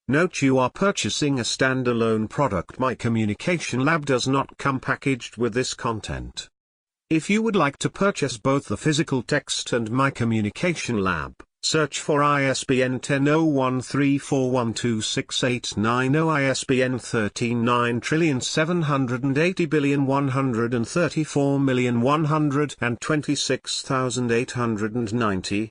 Note you are purchasing a standalone product. My Communication Lab does not come packaged with this content. If you would like to purchase both the physical text and My Communication Lab, search for ISBN 100134126890, ISBN 13,780,134,126,890.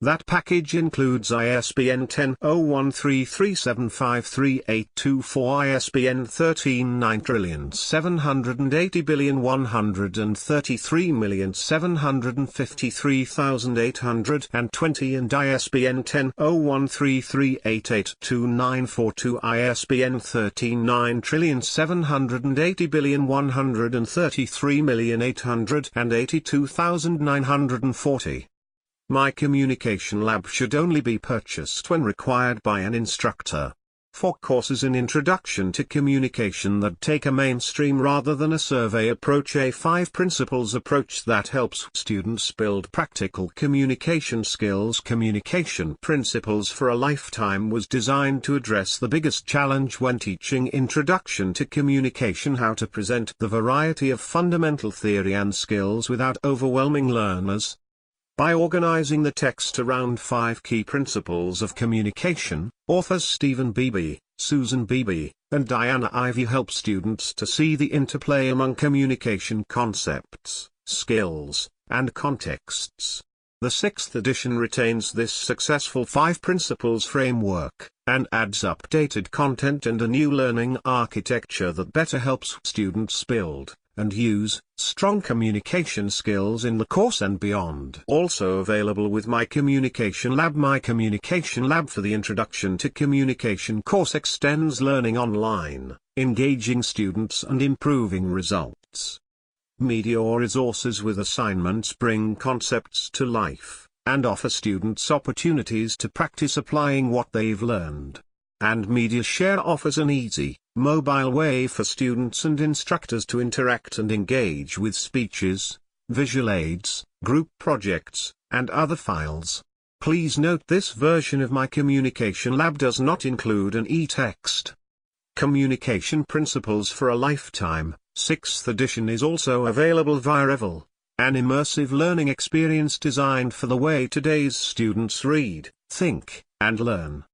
That package includes ISBN 100133753824, ISBN 13,978,133,753,820 and ISBN 100133882942, ISBN 13,978,133,882,940. My Communication Lab should only be purchased when required by an instructor. For courses in Introduction to Communication that take a mainstream rather than a survey approach, a 5 principles approach that helps students build practical communication skills. Communication Principles for a Lifetime was designed to address the biggest challenge when teaching Introduction to Communication: how to present the variety of fundamental theory and skills without overwhelming learners. By organizing the text around 5 key principles of communication, authors Stephen Beebe, Susan Beebe, and Diana Ivey help students to see the interplay among communication concepts, skills, and contexts. The 6th edition retains this successful 5 principles framework, and adds updated content and a new learning architecture that better helps students build and use strong communication skills in the course and beyond. Also available with My Communication Lab. My Communication Lab for the Introduction to Communication course extends learning online, engaging students and improving results. Media or resources with assignments bring concepts to life, and offer students opportunities to practice applying what they've learned. And Media Share offers an easy, mobile way for students and instructors to interact and engage with speeches, visual aids, group projects, and other files. Please note this version of My Communication Lab does not include an e-text. Communication Principles for a Lifetime, 6th edition is also available via Revel, an immersive learning experience designed for the way today's students read, think, and learn.